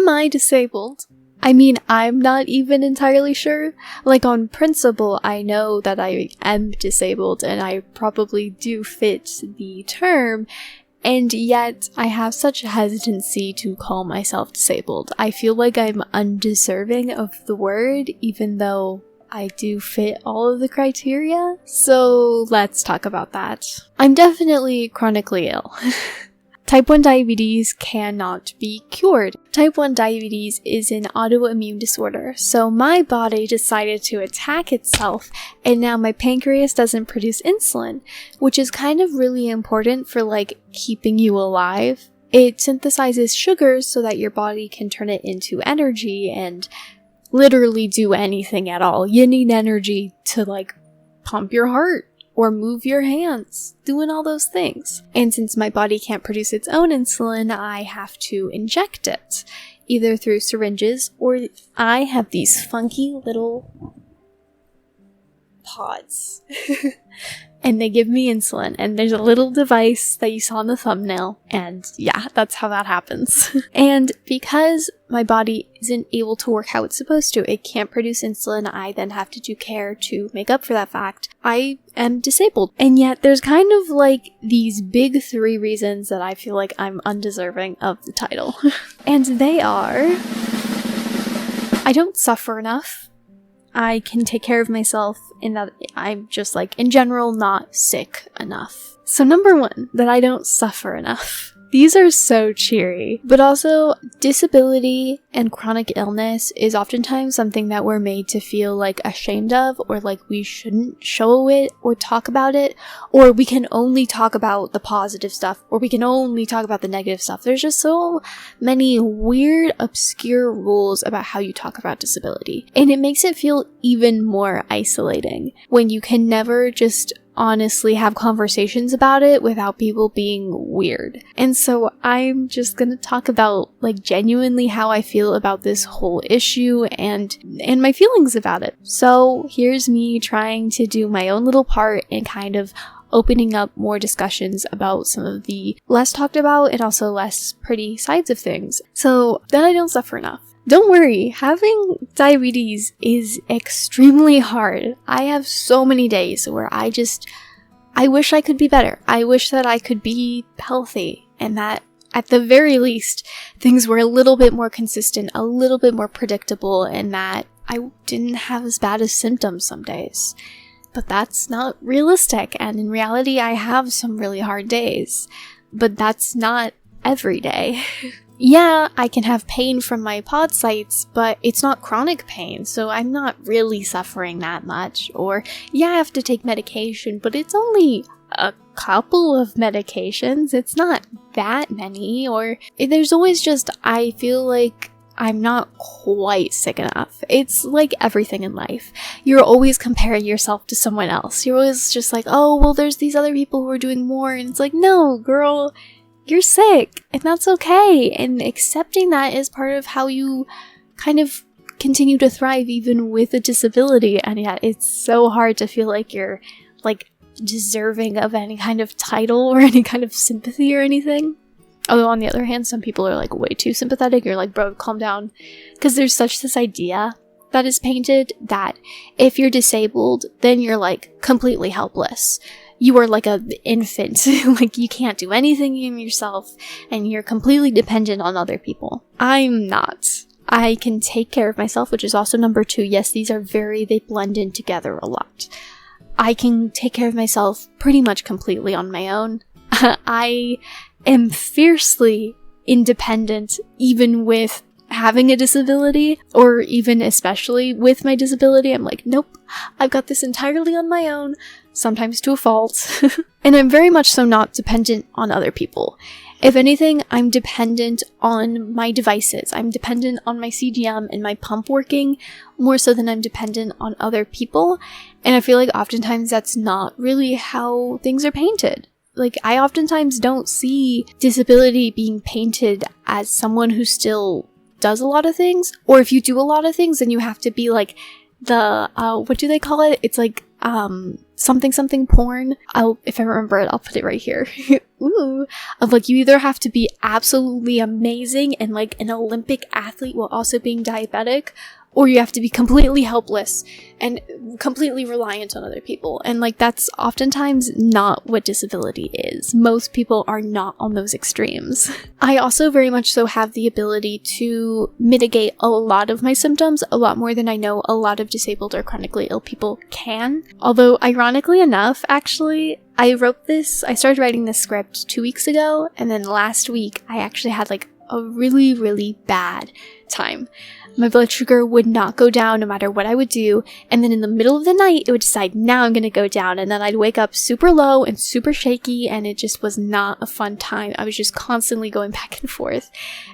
am I disabled? I mean, I'm not even entirely sure. Like, on principle, I know that I am disabled, and I probably do fit the term, and yet I have such a hesitancy to call myself disabled. I feel like I'm undeserving of the word, even though I do fit all of the criteria. So let's talk about that. I'm definitely chronically ill. Type 1 diabetes cannot be cured. Type 1 diabetes is an autoimmune disorder, so my body decided to attack itself, and now my pancreas doesn't produce insulin, which is kind of really important for, like, keeping you alive. It synthesizes sugars so that your body can turn it into energy and literally do anything at all. You need energy to, like, pump your heart or move your hands, doing all those things. And since my body can't produce its own insulin, I have to inject it, either through syringes or I have these funky little pods. And they give me insulin, and there's a little device that you saw in the thumbnail, and yeah, that's how that happens. And because my body isn't able to work how it's supposed to, it can't produce insulin, I then have to do care to make up for that fact. I am disabled. And yet there's kind of like these big 3 reasons that I feel like I'm undeserving of the title. And they are: I don't suffer enough. I can take care of myself in that I'm just, like, in general, not sick enough. So number 1, that I don't suffer enough. These are so cheery, but also disability and chronic illness is oftentimes something that we're made to feel like ashamed of, or like we shouldn't show it or talk about it, or we can only talk about the positive stuff, or we can only talk about the negative stuff. There's just so many weird, obscure rules about how you talk about disability, and it makes it feel even more isolating when you can never just honestly have conversations about it without people being weird. And so I'm just gonna talk about, like, genuinely how I feel about this whole issue and my feelings about it. So here's me trying to do my own little part in kind of opening up more discussions about some of the less talked about and also less pretty sides of things, so that I don't suffer enough. Don't worry, having diabetes is extremely hard. I have so many days where I wish I could be better. I wish that I could be healthy, and that at the very least, things were a little bit more consistent, a little bit more predictable, and that I didn't have as bad as symptoms some days. But that's not realistic, and in reality, I have some really hard days. But that's not every day. Yeah, I can have pain from my pod sites, but it's not chronic pain, so I'm not really suffering that much. Or, yeah, I have to take medication, but it's only a couple of medications. It's not that many. Or, there's always just, I feel like I'm not quite sick enough. It's like everything in life. You're always comparing yourself to someone else. You're always just like, oh, well, there's these other people who are doing more, and it's like, no, girl, you're sick, and that's okay, and accepting that is part of how you kind of continue to thrive even with a disability. And yet it's so hard to feel like you're, like, deserving of any kind of title or any kind of sympathy or anything. Although on the other hand, some people are, like, way too sympathetic. You're like, bro, calm down. Because there's such this idea that is painted that if you're disabled, then you're, like, completely helpless. You are like an infant, like you can't do anything in yourself, and you're completely dependent on other people. I'm not. I can take care of myself, which is also number 2. Yes, these are they blend in together a lot. I can take care of myself pretty much completely on my own. I am fiercely independent, even with having a disability, or even especially with my disability. I'm like, nope, I've got this entirely on my own, sometimes to a fault. And I'm very much so not dependent on other people. If anything, I'm dependent on my devices. I'm dependent on my CGM and my pump working more so than I'm dependent on other people. And I feel like oftentimes that's not really how things are painted. Like, I oftentimes don't see disability being painted as someone who still does a lot of things, or if you do a lot of things, then you have to be like the, what do they call it? It's like, something porn. If I remember it, I'll put it right here. ooh, of like, you either have to be absolutely amazing and like an Olympic athlete while also being diabetic, or you have to be completely helpless and completely reliant on other people. And like, that's oftentimes not what disability is. Most people are not on those extremes. I also very much so have the ability to mitigate a lot of my symptoms, a lot more than I know a lot of disabled or chronically ill people can. Although, ironically enough, actually, I started writing this script 2 weeks ago, and then last week I actually had like a really, really bad time. My blood sugar would not go down no matter what I would do, and then in the middle of the night, it would decide, now I'm gonna go down, and then I'd wake up super low and super shaky, and it just was not a fun time. I was just constantly going back and forth.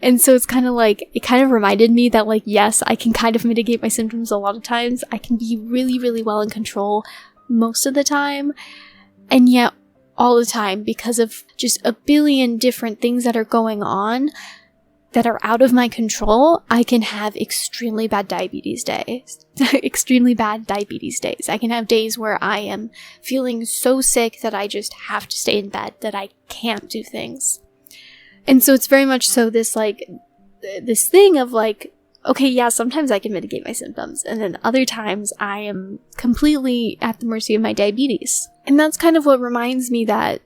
And so it's kind of like, it kind of reminded me that like, yes, I can kind of mitigate my symptoms a lot of times. I can be really, really well in control most of the time, and yet all the time, because of just a billion different things that are going on that are out of my control, I can have extremely bad diabetes days. Extremely bad diabetes days. I can have days where I am feeling so sick that I just have to stay in bed, that I can't do things. And so it's very much so this like, this thing of like, okay, yeah, sometimes I can mitigate my symptoms, and then other times I am completely at the mercy of my diabetes. And that's kind of what reminds me that,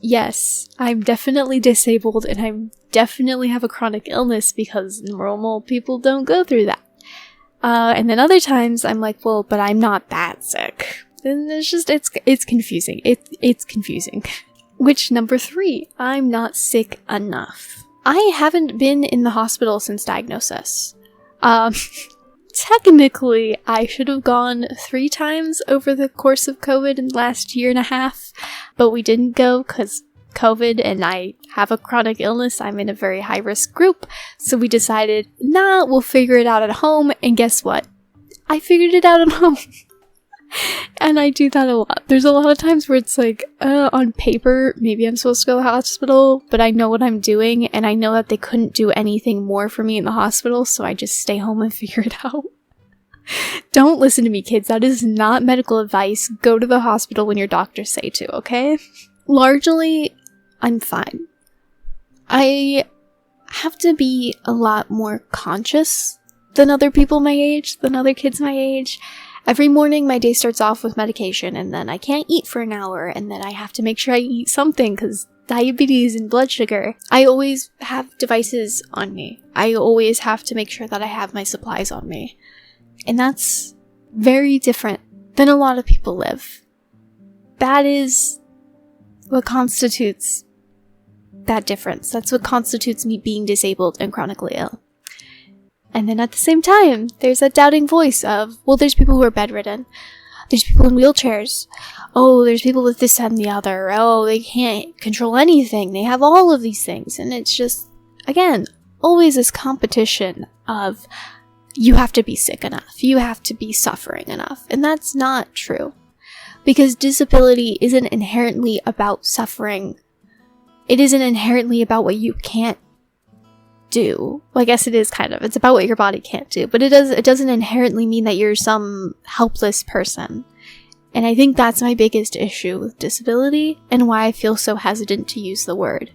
yes, I'm definitely disabled, and I definitely have a chronic illness, because normal people don't go through that. And then other times I'm like, well, but I'm not that sick. And it's just, it's confusing. It's confusing. Which, number 3, I'm not sick enough. I haven't been in the hospital since diagnosis. Technically, I should have gone 3 times over the course of COVID in the last year and a half, but we didn't go because COVID and I have a chronic illness. I'm in a very high-risk group, so we decided, nah, we'll figure it out at home, and guess what? I figured it out at home. And I do that a lot. There's a lot of times where it's like, on paper, maybe I'm supposed to go to the hospital, but I know what I'm doing, and I know that they couldn't do anything more for me in the hospital, so I just stay home and figure it out. Don't listen to me, kids. That is not medical advice. Go to the hospital when your doctors say to, okay? Largely, I'm fine. I have to be a lot more conscious than other people my age, than other kids my age. Every morning, my day starts off with medication, and then I can't eat for an hour, and then I have to make sure I eat something because diabetes and blood sugar. I always have devices on me. I always have to make sure that I have my supplies on me. And that's very different than a lot of people live. That is what constitutes that difference. That's what constitutes me being disabled and chronically ill. And then at the same time, there's that doubting voice of, well, there's people who are bedridden. There's people in wheelchairs. Oh, there's people with this and the other. Oh, they can't control anything. They have all of these things. And it's just, again, always this competition of, you have to be sick enough. You have to be suffering enough. And that's not true. Because disability isn't inherently about suffering. It isn't inherently about what you can't do. Well, I guess it is kind of. It's about what your body can't do. But it doesn't inherently mean that you're some helpless person. And I think that's my biggest issue with disability, and why I feel so hesitant to use the word.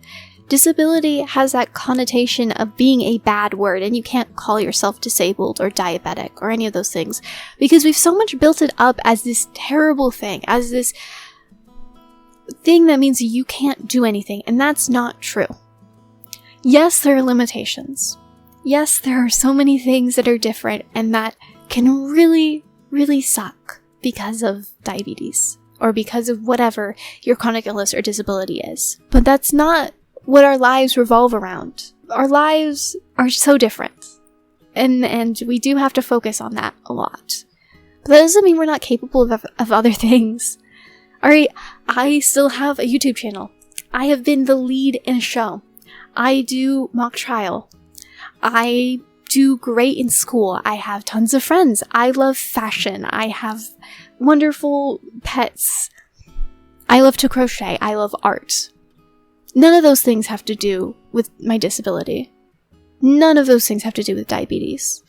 Disability has that connotation of being a bad word, and you can't call yourself disabled or diabetic or any of those things, because we've so much built it up as this terrible thing, as this thing that means you can't do anything, and that's not true. Yes, there are limitations. Yes, there are so many things that are different and that can really, really suck because of diabetes or because of whatever your chronic illness or disability is. But that's not what our lives revolve around. Our lives are so different. And we do have to focus on that a lot. But that doesn't mean we're not capable of other things. Alright, I still have a YouTube channel. I have been the lead in a show. I do mock trial. I do great in school. I have tons of friends. I love fashion. I have wonderful pets. I love to crochet. I love art. None of those things have to do with my disability. None of those things have to do with diabetes.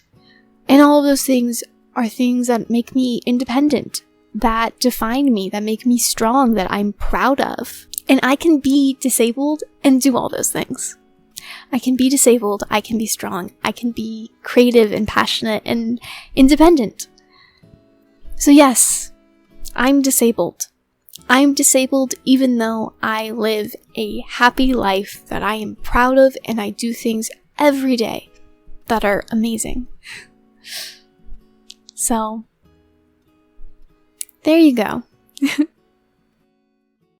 And all of those things are things that make me independent, that define me, that make me strong, that I'm proud of. And I can be disabled and do all those things. I can be disabled, I can be strong, I can be creative and passionate and independent. So yes, I'm disabled. I'm disabled even though I live a happy life that I am proud of, and I do things every day that are amazing. So, there you go.